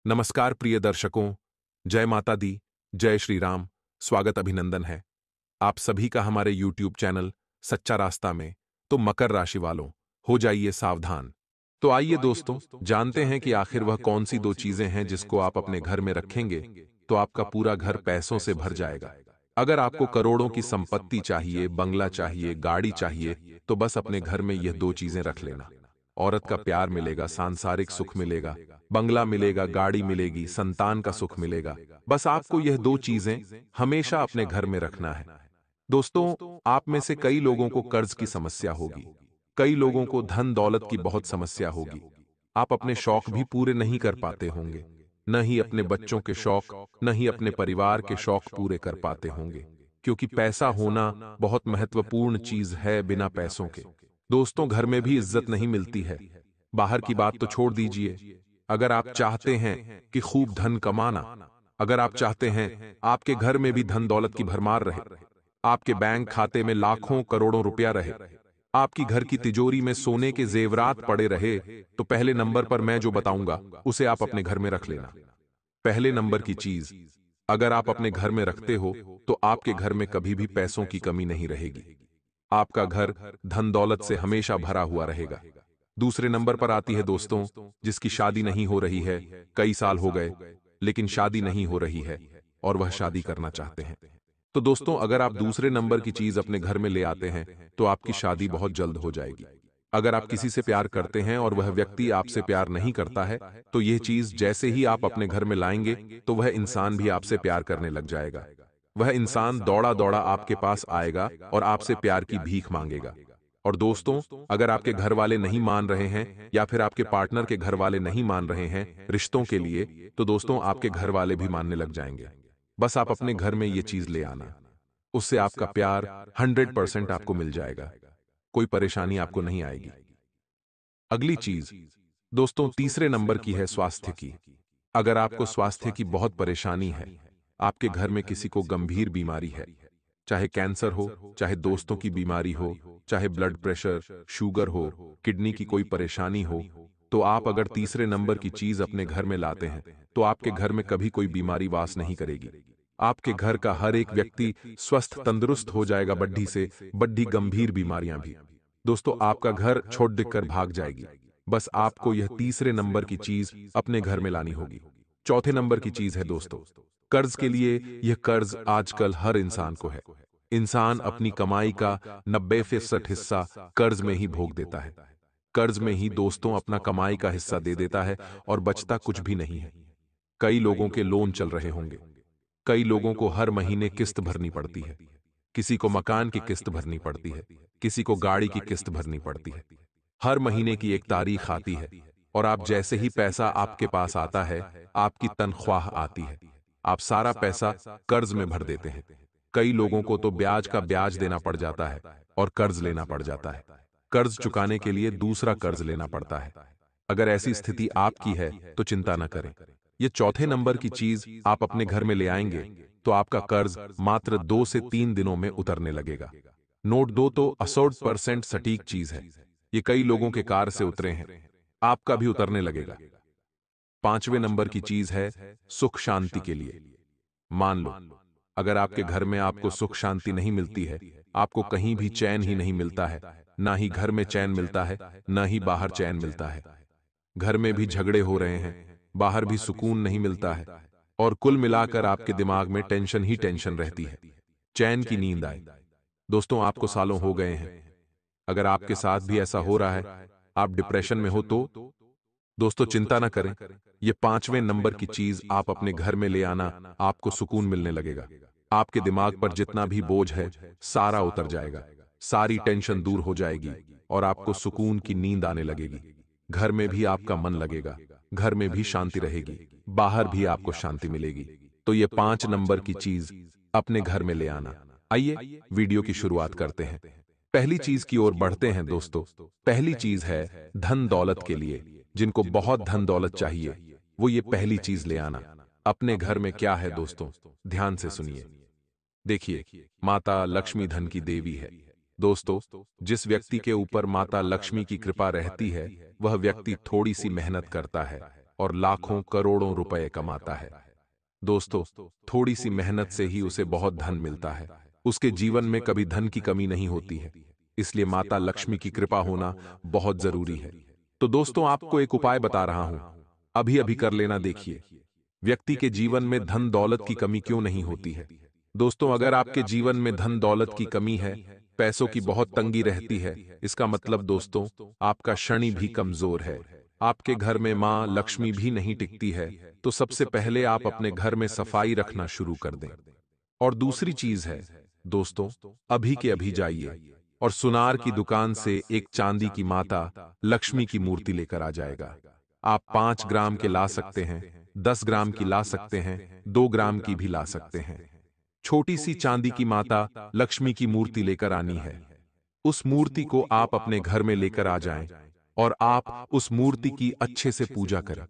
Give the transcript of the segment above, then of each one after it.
नमस्कार प्रिय दर्शकों, जय माता दी, जय श्री राम, स्वागत अभिनंदन है आप सभी का हमारे YouTube चैनल सच्चा रास्ता में। तो मकर राशि वालों, हो जाइए सावधान। तो आइए दोस्तों, जानते हैं कि आखिर वह कौन सी दो चीजें हैं जिसको आप अपने घर में रखेंगे तो आपका पूरा घर पैसों से भर जाएगा। अगर आपको करोड़ों की संपत्ति चाहिए, बंगला चाहिए, गाड़ी चाहिए, तो बस अपने घर में यह दो चीजें रख लेना। औरत का प्यार मिलेगा, सांसारिक सुख मिलेगा, बंगला मिलेगा, गाड़ी मिलेगी, संतान का सुख मिलेगा। बस आपको यह दो चीजें हमेशा अपने घर में रखना है। दोस्तों, आप में से कई लोगों को कर्ज की समस्या होगी, कई लोगों को धन दौलत की बहुत समस्या होगी। आप अपने शौक भी पूरे नहीं कर पाते होंगे, न ही अपने बच्चों के शौक, न ही अपने परिवार के शौक पूरे कर पाते होंगे, क्योंकि पैसा होना बहुत महत्वपूर्ण चीज है। बिना पैसों के दोस्तों घर में भी इज्जत नहीं मिलती है। बाहर की बात तो छोड़ दीजिए, अगर आप चाहते हैं कि खूब धन कमाना, अगर आप चाहते हैं आपके घर में भी धन दौलत की भरमार रहे, आपके बैंक खाते में लाखों करोड़ों रुपया रहे, आपकी घर की तिजोरी में सोने के जेवरात पड़े रहे, तो पहले नंबर पर मैं जो बताऊंगा उसे आप अपने घर में रख लेना। पहले नंबर की चीज अगर आप अपने घर में रखते हो तो आपके घर में कभी भी पैसों की कमी नहीं रहेगी। आपका घर धन दौलत से हमेशा भरा हुआ रहेगा। दूसरे नंबर पर आती है दोस्तों, जिसकी शादी नहीं हो रही है, कई साल हो गए लेकिन शादी नहीं हो रही है और वह शादी करना चाहते हैं। तो दोस्तों अगर आप दूसरे नंबर की चीज अपने घर में ले आते हैं तो आपकी शादी बहुत जल्द हो जाएगी। अगर आप किसी से प्यार करते हैं और वह व्यक्ति आपसे प्यार नहीं करता है, तो यह चीज जैसे ही आप अपने घर में लाएंगे तो वह इंसान भी आपसे प्यार करने लग जाएगा। वह इंसान दौड़ा दौड़ा आपके पास आएगा और आपसे प्यार की भीख मांगेगा। और दोस्तों, अगर आपके घर वाले नहीं मान रहे हैं या फिर आपके पार्टनर के घर वाले नहीं मान रहे हैं रिश्तों के लिए, तो दोस्तों आपके घर वाले भी मानने लग जाएंगे। बस आप अपने घर में ये चीज ले आना, उससे आपका प्यार 100% आपको मिल जाएगा, कोई परेशानी आपको नहीं आएगी। अगली चीज दोस्तों तीसरे नंबर की है स्वास्थ्य की। अगर आपको स्वास्थ्य की बहुत परेशानी है, आपके घर में किसी को गंभीर बीमारी है, चाहे कैंसर हो, चाहे दोस्तों की बीमारी हो, चाहे ब्लड प्रेशर, शुगर हो, किडनी की कोई परेशानी हो, तो आप अगर तीसरे नंबर की चीज अपने घर में लाते हैं तो आपके घर में कभी कोई बीमारी वास नहीं करेगी। आपके घर का हर एक व्यक्ति स्वस्थ तंदुरुस्त हो जाएगा, बड्ढी से बड्ढी गंभीर बीमारियां भी। दोस्तों आपका घर छोड़ दिखकर भाग जाएगी। बस आपको यह तीसरे नंबर की चीज अपने घर में लानी होगी। चौथे नंबर की चीज है दोस्तों कर्ज के लिए। यह कर्ज आजकल हर इंसान को है। इंसान अपनी कमाई का 90% हिस्सा कर्ज में ही भोग देता है। कर्ज में ही दोस्तों अपना कमाई का हिस्सा दे देता है और बचता कुछ भी नहीं है। कई लोगों के लोन चल रहे होंगे, कई लोगों को हर महीने किस्त भरनी पड़ती है, किसी को मकान की किस्त भरनी पड़ती है, किसी को गाड़ी की किस्त भरनी पड़ती है। हर महीने की एक तारीख आती है और आप जैसे ही पैसा आपके पास आता है, आपकी तनख्वाह आती है, आप सारा पैसा कर्ज में भर देते हैं। कई लोगों को तो ब्याज का ब्याज देना पड़ जाता है और कर्ज लेना पड़ जाता है। कर्ज चुकाने के लिए दूसरा कर्ज लेना पड़ता है। अगर ऐसी स्थिति आपकी है तो चिंता न करें। ये चौथे नंबर की चीज आप अपने घर में ले आएंगे तो आपका कर्ज मात्र 2 से 3 दिनों में उतरने लगेगा। नोट दो तो 80% सटीक चीज है। ये कई लोगों के कार से उतरे हैं, आपका भी उतरने लगेगा। पांचवें नंबर की चीज है सुख शांति के लिए। मान लो अगर आपके घर में आपको सुख शांति नहीं मिलती है, आपको कहीं भी चैन ही नहीं मिलता है, ना ही घर में चैन मिलता है, ना ही बाहर चैन मिलता है, घर में भी झगड़े हो रहे हैं, बाहर भी सुकून नहीं मिलता है, और कुल मिलाकर आपके दिमाग में टेंशन ही टेंशन रहती है, चैन की नींद आए। दोस्तों आपको सालों हो गए हैं, अगर आपके साथ भी ऐसा हो रहा है, आप डिप्रेशन में हो, तो दोस्तों चिंता ना करें, ये पांचवें नंबर की चीज आप अपने घर में ले आना, आपको सुकून मिलने लगेगा। आपके दिमाग पर जितना भी बोझ है सारा उतर जाएगा, सारी टेंशन दूर हो जाएगी और आपको सुकून की नींद आने लगेगी। घर में भी आपका मन लगेगा, घर में भी शांति रहेगी, बाहर भी आपको शांति मिलेगी। तो ये 5 नंबर की चीज अपने घर में ले आना। आइए वीडियो की शुरुआत करते हैं। पहली चीज की ओर बढ़ते हैं दोस्तों। पहली चीज है धन दौलत के लिए। जिनको बहुत धन दौलत चाहिए वो ये पहली चीज ले आना। अपने घर में क्या है दोस्तों, ध्यान से सुनिए। देखिए, माता लक्ष्मी धन की देवी है। दोस्तों जिस व्यक्ति के ऊपर माता लक्ष्मी की कृपा रहती है, वह व्यक्ति थोड़ी सी मेहनत करता है और लाखों करोड़ों रुपए कमाता है। दोस्तों, थोड़ी सी मेहनत से ही उसे बहुत धन मिलता है। उसके जीवन में कभी धन की कमी नहीं होती है। इसलिए माता लक्ष्मी की कृपा होना बहुत जरूरी है। तो दोस्तों, आपको एक उपाय बता रहा हूं, अभी अभी कर लेना। देखिए, व्यक्ति के जीवन में धन दौलत की कमी क्यों नहीं होती है। दोस्तों, अगर आपके जीवन में धन दौलत की कमी है, पैसों की बहुत तंगी रहती है, इसका मतलब दोस्तों, आपका शनि भी कमजोर है। आपके घर में मां लक्ष्मी भी नहीं टिकती है। तो सबसे पहले आप अपने घर में सफाई रखना शुरू कर दें। और दूसरी चीज है दोस्तों, अभी के अभी जाइए और सुनार की दुकान से एक चांदी की माता लक्ष्मी की मूर्ति लेकर आ जाएगा। आप 5 ग्राम के ला सकते हैं, 10 ग्राम की ला सकते हैं, 2 ग्राम की भी ला सकते हैं। छोटी सी चांदी की माता लक्ष्मी की मूर्ति लेकर आनी है। उस मूर्ति को आप अपने घर में लेकर आ जाएं और आप उस मूर्ति की अच्छे से पूजा करें।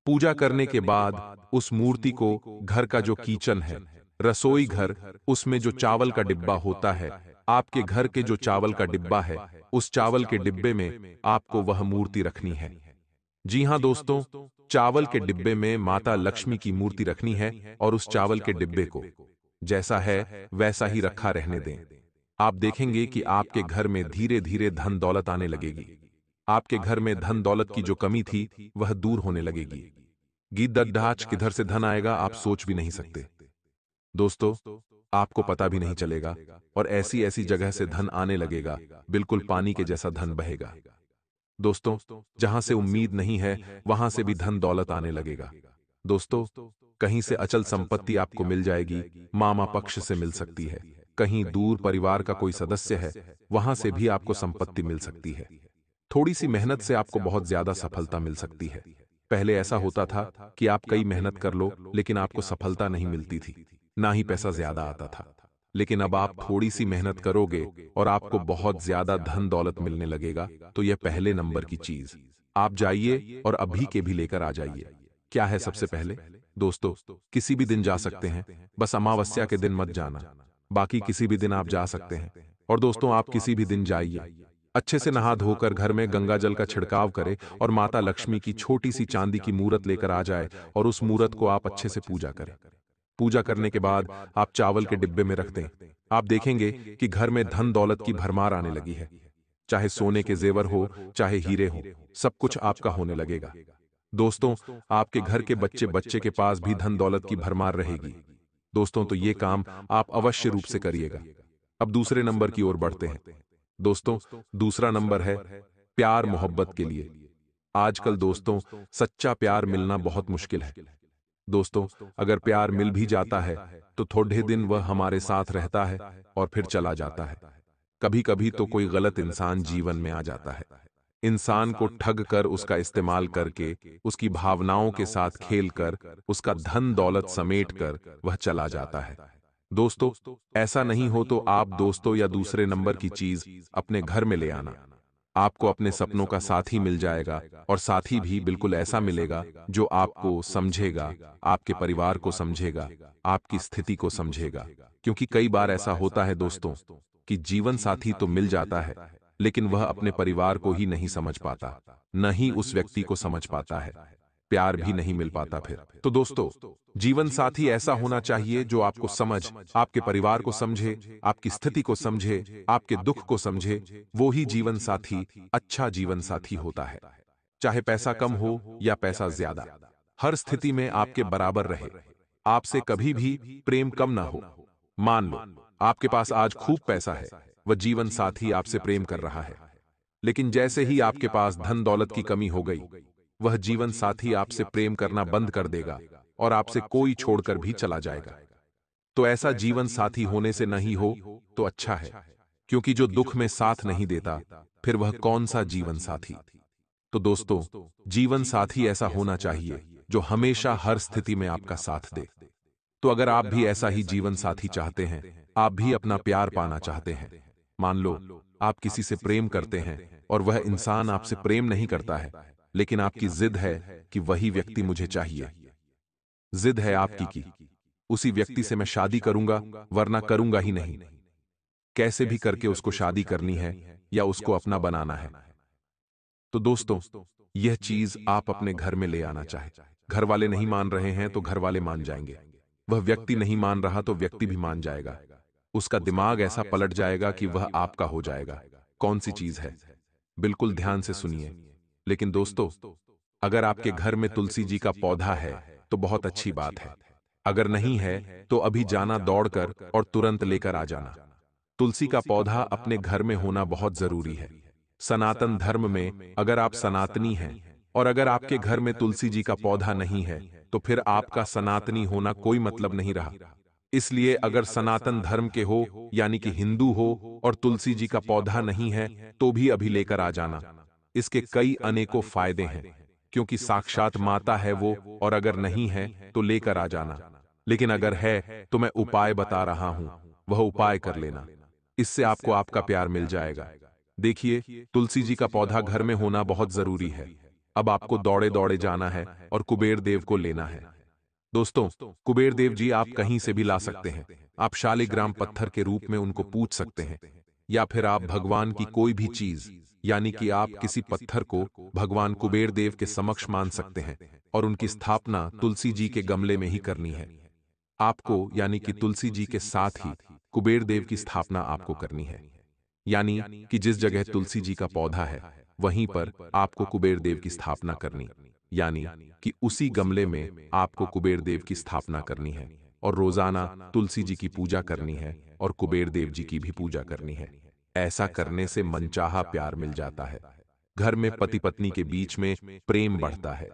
पूजा करने के बाद उस मूर्ति को घर का जो किचन है, रसोई घर, उसमें जो चावल का डिब्बा होता है, आपके घर के जो चावल का डिब्बा है, उस चावल के डिब्बे में आपको वह मूर्ति रखनी है। जी हां दोस्तों, चावल के डिब्बे में माता लक्ष्मी की मूर्ति रखनी है और उस चावल के डिब्बे को जैसा है वैसा ही रखा रहने दें। आप देखेंगे कि आपके घर में धीरे धीरे धन दौलत आने लगेगी। आपके घर में धन दौलत की जो कमी थी वह दूर होने लगेगी। गीत दद्दाच किधर से धन आएगा आप सोच भी नहीं सकते। दोस्तों, आपको पता भी नहीं चलेगा और ऐसी ऐसी जगह से धन आने लगेगा, बिल्कुल पानी के जैसा धन बहेगा। दोस्तों, जहां से उम्मीद नहीं है वहां से भी धन दौलत आने लगेगा। दोस्तों, कहीं से अचल संपत्ति आपको मिल जाएगी, मामा पक्ष से मिल सकती है। कहीं दूर परिवार का कोई सदस्य है, वहां से भी आपको संपत्ति मिल सकती है। थोड़ी सी मेहनत से आपको बहुत ज्यादा सफलता मिल सकती है। पहले ऐसा होता था कि आप कई मेहनत कर लो लेकिन आपको सफलता नहीं मिलती थी, ना ही पैसा ज्यादा आता था। लेकिन अब आप थोड़ी सी मेहनत करोगे और आपको बहुत ज्यादा धन दौलत मिलने लगेगा। तो यह पहले नंबर की चीज, आप जाइए और अभी के भी लेकर आ जाइए। क्या है सबसे पहले? दोस्तों, किसी भी दिन जा सकते हैं, बस अमावस्या के दिन मत जाना। बाकी किसी भी दिन आप जा सकते हैं। और दोस्तों, आप किसी भी दिन जाइए, अच्छे से नहा धोकर घर में गंगा जल का छिड़काव करें और माता लक्ष्मी की छोटी सी चांदी की मूर्त लेकर आ जाए और उस मूर्त को आप अच्छे से पूजा करें। पूजा करने के बाद आप चावल के डिब्बे में रख दें। आप देखेंगे कि घर में धन दौलत की भरमार आने लगी है। चाहे सोने के जेवर हो, चाहे हीरे हो, सब कुछ आपका होने लगेगा। दोस्तों, आपके घर के बच्चे बच्चे के पास भी धन दौलत की भरमार रहेगी। दोस्तों, तो ये काम आप अवश्य रूप से करिएगा। अब दूसरे नंबर की ओर बढ़ते हैं। दोस्तों, दूसरा नंबर है प्यार मोहब्बत के लिए। आजकल दोस्तों, सच्चा प्यार मिलना बहुत मुश्किल है। दोस्तों, अगर प्यार मिल भी जाता है तो थोड़े दिन वह हमारे साथ रहता है और फिर चला जाता है। कभी कभी तो कोई गलत इंसान जीवन में आ जाता है। इंसान को ठग कर, उसका इस्तेमाल करके, उसकी भावनाओं के साथ खेलकर, उसका धन दौलत समेट कर वह चला जाता है। दोस्तों, ऐसा नहीं हो तो आप दोस्तों या दूसरे नंबर की चीज अपने घर में ले आना। आपको अपने सपनों का साथी मिल जाएगा और साथी भी बिल्कुल ऐसा मिलेगा जो आपको समझेगा, आपके परिवार को समझेगा, आपकी स्थिति को समझेगा। क्योंकि कई बार ऐसा होता है दोस्तों कि जीवन साथी तो मिल जाता है लेकिन वह अपने परिवार को ही नहीं समझ पाता, न ही उस व्यक्ति को समझ पाता है, प्यार भी नहीं मिल पाता फिर। तो दोस्तों, जीवन साथी ऐसा होना चाहिए जो आपको समझ, आपके परिवार को समझे, आपकी स्थिति को समझे, आपके दुख को समझे। वो ही जीवन साथी अच्छा जीवन साथी होता है। चाहे पैसा कम हो या पैसा ज्यादा, हर स्थिति में आपके बराबर रहे, आपसे कभी भी प्रेम कम ना हो। मान लो आपके पास आज खूब पैसा है, वह जीवन साथी आपसे प्रेम कर रहा है, लेकिन जैसे ही आपके पास धन दौलत की कमी हो गई, वह जीवन साथी आपसे प्रेम करना बंद कर देगा और आपसे कोई छोड़कर भी चला जाएगा। तो ऐसा जीवन साथी होने से नहीं हो तो अच्छा है, क्योंकि जो दुख में साथ नहीं देता फिर वह कौन सा जीवन साथी। तो दोस्तों, जीवन साथी ऐसा होना चाहिए जो हमेशा हर स्थिति में आपका साथ दे। तो अगर आप भी ऐसा ही जीवन साथी चाहते हैं, आप भी अपना प्यार पाना चाहते हैं, मान लो आप किसी से प्रेम करते हैं और वह इंसान आपसे प्रेम नहीं करता है, लेकिन आपकी जिद है कि वही व्यक्ति मुझे चाहिए। जिद है आपकी कि उसी व्यक्ति से मैं शादी करूंगा वरना करूंगा ही नहीं। कैसे भी करके उसको शादी करनी है या उसको अपना बनाना है। तो दोस्तों, यह चीज आप अपने घर में ले आना चाहे। घर वाले नहीं मान रहे हैं तो घर वाले मान जाएंगे। वह व्यक्ति नहीं मान रहा तो व्यक्ति भी मान जाएगा। उसका दिमाग ऐसा पलट जाएगा कि वह आपका हो जाएगा। कौन सी चीज है? बिल्कुल ध्यान से सुनिए। लेकिन दोस्तों, अगर आपके घर में तुलसी जी का पौधा है तो बहुत अच्छी बात है। अगर नहीं है तो अभी जाना दौड़कर और तुरंत लेकर आ जाना। तुलसी का पौधा अपने घर में होना बहुत जरूरी है। सनातन धर्म में अगर आप सनातनी हैं और अगर आपके घर में तुलसी जी का पौधा नहीं है तो फिर आपका सनातनी होना कोई मतलब नहीं रहा। इसलिए अगर सनातन धर्म के हो यानी कि हिंदू हो और तुलसी जी का पौधा नहीं है तो भी अभी लेकर आ जाना। इसके कई अनेकों फायदे हैं, क्योंकि साक्षात माता है वो, और अगर नहीं है तो लेकर आ जाना। लेकिन अगर है तो मैं उपाय बता रहा हूं, वह उपाय कर लेना। इससे आपको आपका प्यार मिल जाएगा। देखिए, तुलसी जी का पौधा घर में होना बहुत जरूरी है। अब आपको दौड़े दौड़े जाना है और कुबेर देव को लेना है। दोस्तों, कुबेर देव जी आप कहीं से भी ला सकते हैं। आप शालिग्राम पत्थर के रूप में उनको पूज सकते हैं, या फिर आप भगवान की कोई भी चीज यानी कि आप किसी पत्थर को भगवान कुबेर देव के समक्ष मान सकते हैं और उनकी स्थापना तुलसी जी के गमले में ही करनी है। आपको यानी कि तुलसी जी के साथ ही कुबेर देव की स्थापना आपको करनी है। यानी कि जिस जगह तुलसी जी का पौधा है वहीं पर आपको कुबेर देव की स्थापना करनी, यानी कि उसी गमले में आपको कुबेर देव की स्थापना करनी है और रोजाना तुलसी जी की पूजा करनी है और कुबेर देव जी की भी पूजा करनी है। ऐसा करने से मनचाहा प्यार मिल जाता है। घर में पति पत्नी के बीच में प्रेम बढ़ता है।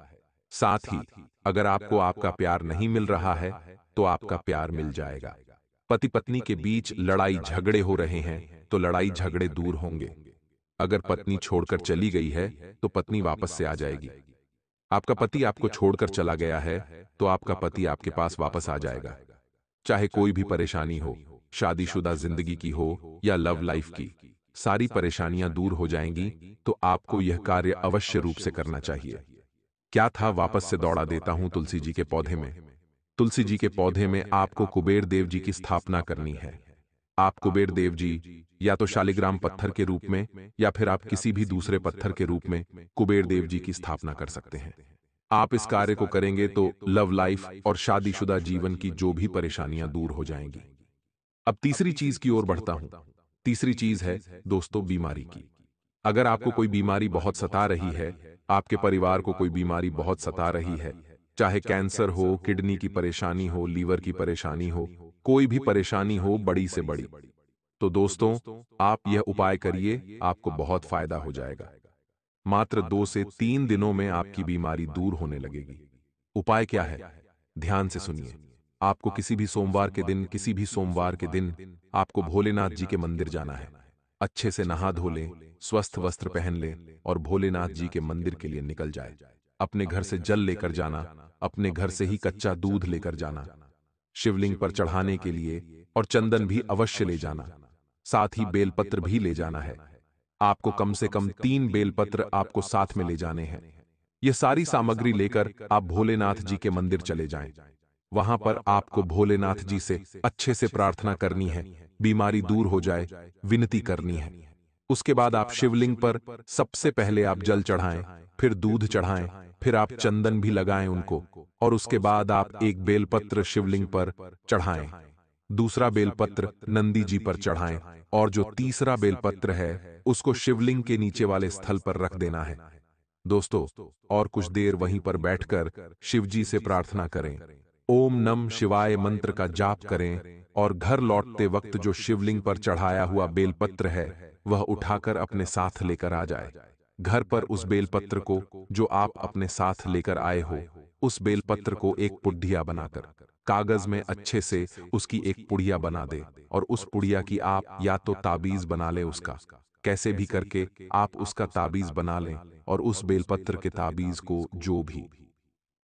साथ ही अगर आपको आपका प्यार नहीं मिल रहा है तो आपका प्यार मिल जाएगा। पति पत्नी के बीच लड़ाई झगड़े हो रहे हैं तो लड़ाई झगड़े दूर होंगे। अगर पत्नी छोड़कर चली गई है तो पत्नी वापस से आ जाएगी। आपका पति आपको छोड़कर चला गया है तो आपका पति आपके पास वापस आ जाएगा। चाहे कोई भी परेशानी हो, शादीशुदा जिंदगी की हो या लव लाइफ की, सारी परेशानियां दूर हो जाएंगी। तो आपको यह कार्य अवश्य रूप से करना चाहिए। क्या था, वापस से दौड़ा देता हूं तुलसी जी के पौधे में। तुलसी जी के पौधे में आपको कुबेर देव जी की स्थापना करनी है। आप कुबेर देव जी या तो शालिग्राम पत्थर के रूप में या फिर आप किसी भी दूसरे पत्थर के रूप में कुबेर देव जी की स्थापना कर सकते हैं। आप इस कार्य को करेंगे तो लव लाइफ और शादीशुदा जीवन की जो भी परेशानियां दूर हो जाएंगी। अब तीसरी चीज की ओर बढ़ता हूं। तीसरी चीज है दोस्तों, बीमारी की। अगर आपको कोई बीमारी बहुत सता रही है, आपके परिवार को कोई बीमारी बहुत सता रही है, चाहे कैंसर हो, किडनी की परेशानी हो, लीवर की परेशानी हो, कोई भी परेशानी हो बड़ी से बड़ी, तो दोस्तों आप यह उपाय करिए, आपको बहुत फायदा हो जाएगा। मात्र 2 से 3 दिनों में आपकी बीमारी दूर होने लगेगी। उपाय क्या है? ध्यान से सुनिए। आपको किसी भी सोमवार के दिन, किसी भी सोमवार के दिन आपको भोलेनाथ जी के मंदिर जाना है। अच्छे से नहा धो लें, स्वस्थ वस्त्र पहन लें और भोलेनाथ जी के मंदिर के लिए निकल जाए। अपने घर से जल लेकर जाना, अपने घर से ही कच्चा दूध लेकर जाना, शिवलिंग पर चढ़ाने के लिए, और चंदन भी अवश्य ले जाना। साथ ही बेलपत्र भी ले जाना है। आपको कम से कम 3 बेलपत्र आपको साथ में ले जाने हैं। यह सारी सामग्री लेकर आप भोलेनाथ जी के मंदिर चले जाएं। वहां पर आपको भोलेनाथ जी से अच्छे से प्रार्थना करनी है, बीमारी दूर हो जाए, विनती करनी है। उसके बाद आप शिवलिंग पर सबसे पहले आप जल चढ़ाएं, फिर दूध चढ़ाएं, फिर आप चंदन भी लगाएं उनको, और उसके बाद आप एक बेलपत्र शिवलिंग पर चढ़ाएं, दूसरा बेलपत्र नंदी जी पर चढ़ाएं, और जो तीसरा बेलपत्र है उसको शिवलिंग के नीचे वाले स्थल पर रख देना है। दोस्तों, और कुछ देर वहीं पर बैठकर शिवजी से प्रार्थना करें, ओम नम शिवाय मंत्र का जाप करें, और घर लौटते वक्त जो शिवलिंग पर चढ़ाया हुआ बेलपत्र है वह उठाकर अपने साथ लेकर आ जाए। घर पर उस बेलपत्र को जो आप अपने साथ लेकर आए हो, उस बेलपत्र को एक पुड़िया बनाकर कागज में अच्छे से उसकी एक पुड़िया बना दे, और उस पुड़िया की आप या तो ताबीज बना ले उसका, कैसे भी करके आप उसका ताबीज बना लें, और उस बेलपत्र के ताबीज को जो भी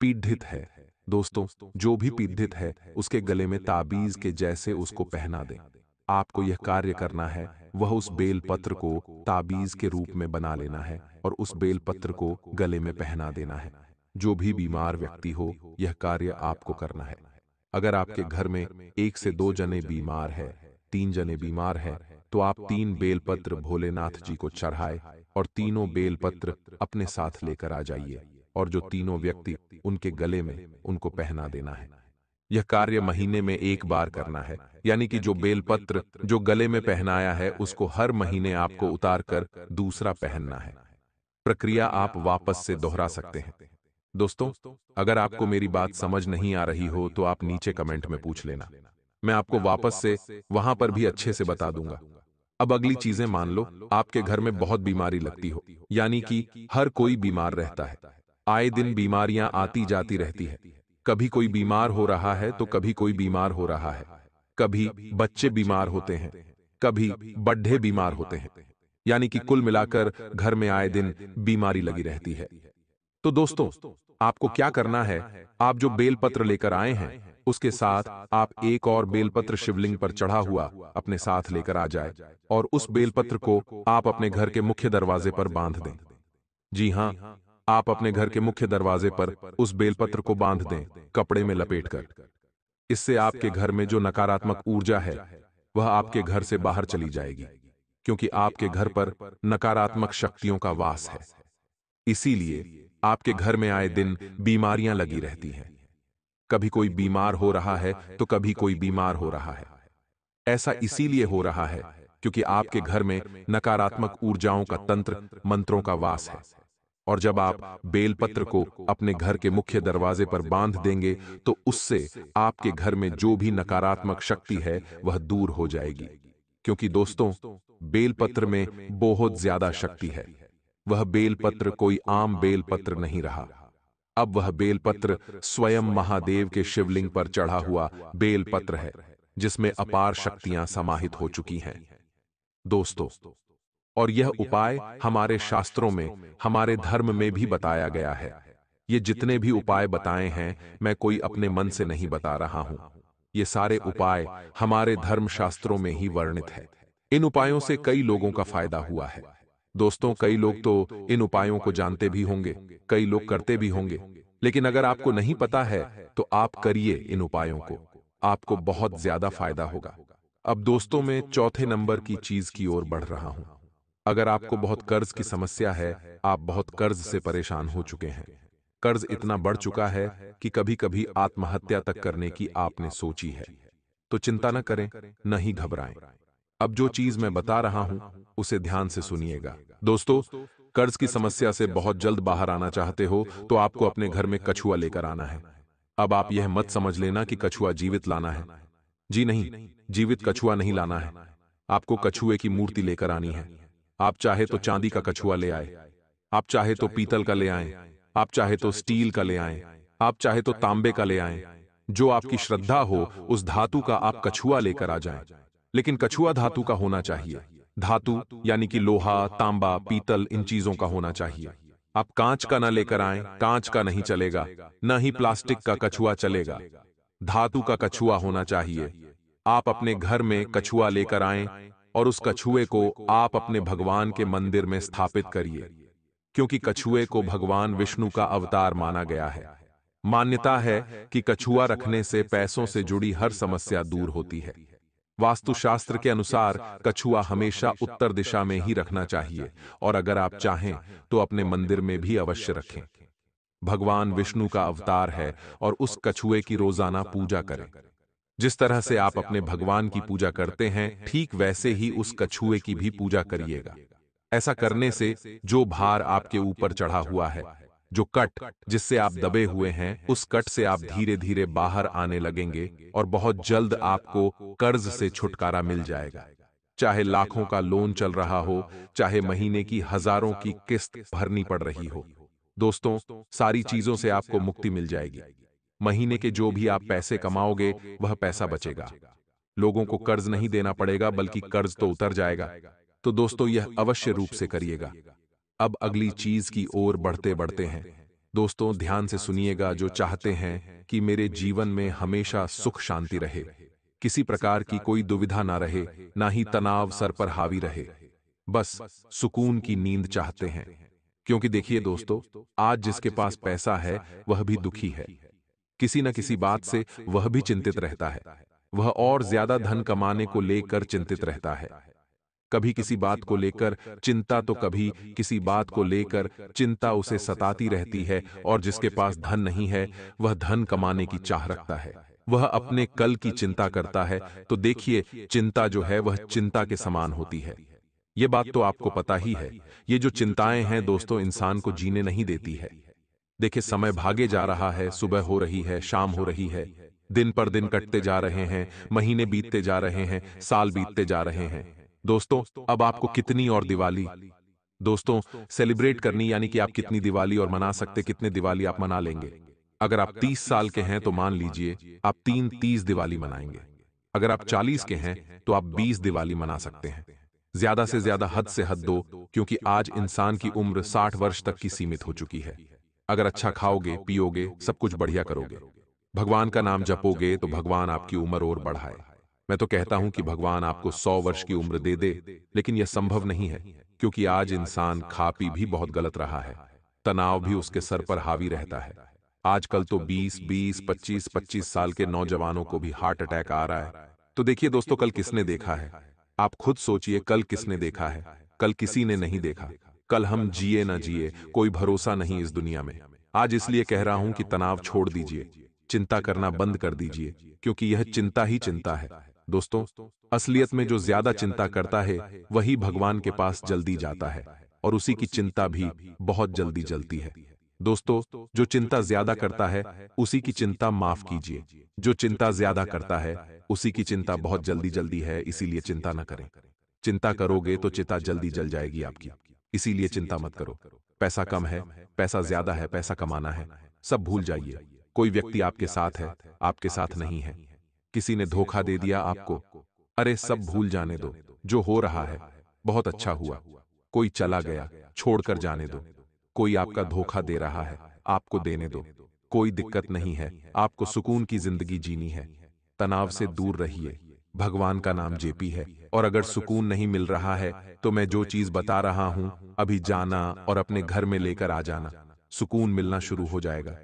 पीड़ित है, दोस्तों जो भी पीड़ित है उसके गले में ताबीज के जैसे उसको पहना दें। आपको यह कार्य करना है, वह उस बेलपत्र को ताबीज के रूप में बना लेना है और उस बेलपत्र को गले में पहना देना है। जो भी बीमार व्यक्ति हो, यह कार्य आपको करना है। अगर आपके घर में 1 से 2 जने बीमार है, 3 जने बीमार है, तो आप 3 बेलपत्र भोलेनाथ जी को चढ़ाए और तीनों बेलपत्र अपने साथ लेकर आ जाइए और जो तीनों व्यक्ति उनके गले में उनको पहना देना है। यह कार्य महीने में एक बार करना है, यानी कि जो बेलपत्र जो गले में पहनाया है उसको हर महीने आपको उतार कर दूसरा पहनना है। प्रक्रिया आप वापस से दोहरा सकते हैं। दोस्तों, अगर आपको मेरी बात समझ नहीं आ रही हो तो आप नीचे कमेंट में पूछ लेना, मैं आपको वापस से वहां पर भी अच्छे से बता दूंगा। अब अगली चीजें मान लो आपके घर में बहुत बीमारी लगती हो, यानी कि हर कोई बीमार रहता है। आए दिन बीमारियां आती जाती रहती है। कभी कोई बीमार हो रहा है तो कभी कोई बीमार हो रहा है। कभी बच्चे बीमार होते हैं, कभी बड्ढे बीमार होते हैं, यानी कि कुल मिलाकर घर में आए दिन बीमारी लगी रहती है। तो दोस्तों, आपको क्या करना है, आप जो बेलपत्र लेकर आए हैं उसके साथ आप एक और बेलपत्र शिवलिंग पर चढ़ा हुआ अपने साथ लेकर आ जाए और उस बेलपत्र को आप अपने घर के मुख्य दरवाजे पर बांध दें। जी हां, आप अपने घर के मुख्य दरवाजे पर उस बेलपत्र को बांध दें, कपड़े में लपेटकर। इससे आपके घर में जो नकारात्मक ऊर्जा है वह आपके घर से बाहर चली जाएगी, क्योंकि आपके घर पर नकारात्मक शक्तियों का वास है। इसीलिए आपके घर में आए दिन बीमारियां लगी रहती हैं। कभी कोई बीमार हो रहा है तो कभी कोई बीमार हो रहा है। ऐसा इसीलिए हो रहा है क्योंकि आपके घर में नकारात्मक ऊर्जाओं का तंत्र, मंत्रों का वास है। और जब आप बेलपत्र को अपने घर के मुख्य दरवाजे पर बांध देंगे तो उससे आपके घर में जो भी नकारात्मक शक्ति है वह दूर हो जाएगी। क्योंकि दोस्तों, बेलपत्र में बहुत ज्यादा शक्ति है। वह बेलपत्र कोई आम बेलपत्र नहीं रहा। अब वह बेलपत्र स्वयं महादेव के शिवलिंग पर चढ़ा हुआ बेलपत्र है, जिसमें अपार शक्तियां समाहित हो चुकी हैं। दोस्तों, और यह उपाय हमारे शास्त्रों में, हमारे धर्म में भी बताया गया है। ये जितने भी उपाय बताए हैं, मैं कोई अपने मन से नहीं बता रहा हूं। ये सारे उपाय हमारे धर्म शास्त्रों में ही वर्णित है। इन उपायों से कई लोगों का फायदा हुआ है। दोस्तों, कई लोग तो इन उपायों को जानते भी होंगे, कई लोग करते भी होंगे, लेकिन अगर आपको नहीं पता है तो आप करिए इन उपायों को, आपको बहुत ज्यादा फायदा होगा। अब दोस्तों, मैं चौथे नंबर की चीज की ओर बढ़ रहा हूं। अगर आपको बहुत कर्ज की समस्या है, आप बहुत कर्ज से परेशान हो चुके हैं, कर्ज इतना बढ़ चुका है कि कभी कभी आत्महत्या तक करने की आपने सोची है, तो चिंता न करें, न ही घबराएं। अब जो चीज मैं बता रहा हूं उसे ध्यान से सुनिएगा। दोस्तों, कर्ज की समस्या से बहुत जल्द बाहर आना चाहते हो तो आपको अपने घर में कछुआ लेकर आना है। अब आप यह मत समझ लेना कि कछुआ जीवित लाना है। जी नहीं, जीवित कछुआ नहीं लाना है। आपको कछुए की मूर्ति लेकर आनी है। आप चाहे तो चांदी का कछुआ ले आए, आप चाहे तो पीतल का ले आए, आप चाहे तो स्टील का ले आए, आप चाहे तो तांबे का ले आए। जो आपकी श्रद्धा हो उस धातु का आप कछुआ लेकर आ जाएं। लेकिन कछुआ धातु का होना चाहिए। धातु यानी कि लोहा, तांबा, पीतल, इन चीजों का होना चाहिए। आप कांच का ना लेकर आएं, कांच का नहीं चलेगा, न ही प्लास्टिक का कछुआ चलेगा। धातु का कछुआ होना चाहिए। आप अपने घर में कछुआ लेकर आएं और उस कछुए को आप अपने भगवान के मंदिर में स्थापित करिए, क्योंकि कछुए को भगवान विष्णु का अवतार माना गया है। मान्यता है कि कछुआ रखने से पैसों से जुड़ी हर समस्या दूर होती है। वास्तुशास्त्र के अनुसार कछुआ हमेशा उत्तर दिशा में ही रखना चाहिए और अगर आप चाहें तो अपने मंदिर में भी अवश्य रखें। भगवान विष्णु का अवतार है और उस कछुए की रोजाना पूजा करें। जिस तरह से आप अपने भगवान की पूजा करते हैं, ठीक वैसे ही उस कछुए की भी पूजा करिएगा। ऐसा करने से जो भार आपके ऊपर चढ़ा हुआ है, जो कट जिससे आप दबे हुए हैं, उस कट से आप धीरे धीरे बाहर आने लगेंगे और बहुत जल्द आपको कर्ज से छुटकारा मिल जाएगा। चाहे लाखों का लोन चल रहा हो, चाहे महीने की हजारों की किस्त भरनी पड़ रही हो, दोस्तों, सारी चीजों से आपको मुक्ति मिल जाएगी। महीने के जो भी आप पैसे कमाओगे वह पैसा बचेगा। लोगों को कर्ज नहीं देना पड़ेगा, बल्कि कर्ज तो उतर जाएगा। तो दोस्तों, यह अवश्य रूप से करिएगा। अब अगली चीज की ओर बढ़ते बढ़ते हैं। दोस्तों, ध्यान से सुनिएगा। जो चाहते हैं कि मेरे जीवन में हमेशा सुख शांति रहे, किसी प्रकार की कोई दुविधा ना रहे, ना ही तनाव सर पर हावी रहे, बस सुकून की नींद चाहते हैं। क्योंकि देखिए दोस्तों, आज जिसके पास पैसा है वह भी दुखी है। किसी न किसी बात से वह भी चिंतित रहता है। वह और ज्यादा धन कमाने को लेकर चिंतित रहता है। कभी किसी बात को लेकर चिंता तो कभी किसी बात को लेकर चिंता उसे सताती रहती है, और जिसके पास धन नहीं है वह धन कमाने की चाह रखता है, वह अपने कल की चिंता करता है। तो देखिए, चिंता जो है वह चिंता के समान होती है। ये बात तो आपको पता ही है। ये जो चिंताएं हैं दोस्तों, इंसान को जीने नहीं देती है। देखिए, समय भागे जा रहा है, सुबह हो रही है, शाम हो रही है, दिन पर दिन कटते जा रहे हैं, महीने बीतते जा रहे हैं, साल बीतते जा रहे हैं। दोस्तों, अब आपको कितनी और दिवाली दोस्तों सेलिब्रेट करनी, यानी कि आप कितनी दिवाली और मना सकते, कितने दिवाली आप मना लेंगे? अगर आप 30 साल के हैं तो मान लीजिए आप 30 दिवाली मनाएंगे। अगर आप 40 के हैं तो आप 20 दिवाली मना सकते हैं। ज्यादा से ज्यादा हद से हद दो, क्योंकि आज इंसान की उम्र 60 वर्ष तक की सीमित हो चुकी है। अगर अच्छा खाओगे, पियोगे, सब कुछ बढ़िया करोगे, भगवान का नाम जपोगे, तो भगवान आपकी उम्र और बढ़ाए। मैं तो कहता हूं कि भगवान आपको 100 वर्ष की उम्र दे दे, लेकिन यह संभव नहीं है, क्योंकि आज इंसान खा पी भी बहुत गलत रहा है। तनाव भी उसके सर पर हावी रहता है। आजकल तो 20-20, 25-25 साल के नौजवानों को भी हार्ट अटैक आ रहा है। तो देखिए दोस्तों, कल किसने देखा है? आप खुद सोचिए, कल किसने देखा है? कल किसी ने नहीं देखा। कल हम जिए ना जिए, कोई भरोसा नहीं इस दुनिया में। आज इसलिए कह रहा हूं कि तनाव छोड़ दीजिए, चिंता करना बंद कर दीजिए, क्योंकि यह चिंता ही चिंता है। दोस्तों, असलियत में जो ज्यादा चिंता करता है वही भगवान के पास जल्दी जाता है, और उसी की चिंता भी बहुत जल्दी जलती है। दोस्तों, जो चिंता ज्यादा करता है उसी की चिंता माफ कीजिए। जो चिंता ज्यादा करता है उसी की चिंता बहुत जल्दी जल्दी है, इसीलिए चिंता न करें। चिंता करोगे तो चिता जल्दी जल जाएगी आपकी, इसीलिए चिंता मत करो। पैसा कम है, पैसा ज्यादा है, पैसा कमाना है, सब भूल जाइए। कोई व्यक्ति आपके साथ है, आपके साथ नहीं है। किसी ने धोखा दे दिया आपको, अरे सब भूल जाने दो। जो हो रहा है बहुत अच्छा हुआ। कोई चला गया, छोड़कर जाने दो। कोई आपका धोखा दे रहा है, आपको देने दो। कोई दिक्कत नहीं है, आपको सुकून की जिंदगी जीनी है। तनाव से दूर रहिए, भगवान का नाम जेपी है। और अगर सुकून नहीं मिल रहा है तो मैं जो चीज बता रहा हूं, अभी जाना और अपने घर में लेकर आ जाना, सुकून मिलना शुरू हो जाएगा।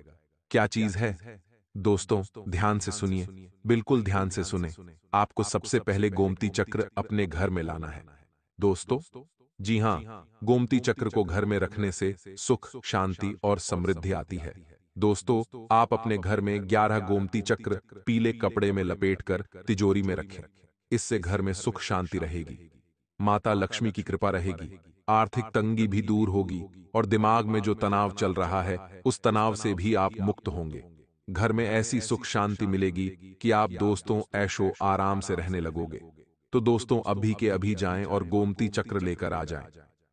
क्या चीज है दोस्तों? ध्यान से सुनिए, बिल्कुल ध्यान से सुने। आपको सबसे पहले गोमती चक्र अपने घर में लाना है दोस्तों। जी हां, गोमती चक्र को घर में रखने से सुख, शांति और समृद्धि आती है। दोस्तों, आप अपने घर में 11 गोमती चक्र पीले कपड़े में लपेटकर तिजोरी में रखें। इससे घर में सुख शांति रहेगी, माता लक्ष्मी की कृपा रहेगी, आर्थिक तंगी भी दूर होगी, और दिमाग में जो तनाव चल रहा है उस तनाव से भी आप मुक्त होंगे। घर में ऐसी सुख शांति मिलेगी कि आप दोस्तों ऐशो आराम से रहने लगोगे। तो दोस्तों, अभी के अभी जाएं और गोमती चक्र लेकर आ जाएं।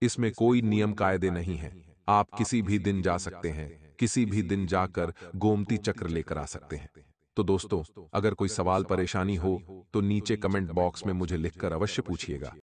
इसमें कोई नियम कायदे नहीं है, आप किसी भी दिन जा सकते हैं, किसी भी दिन जाकर गोमती चक्र लेकर आ सकते हैं। तो दोस्तों, अगर कोई सवाल परेशानी हो तो नीचे कमेंट बॉक्स में मुझे लिखकर अवश्य पूछिएगा।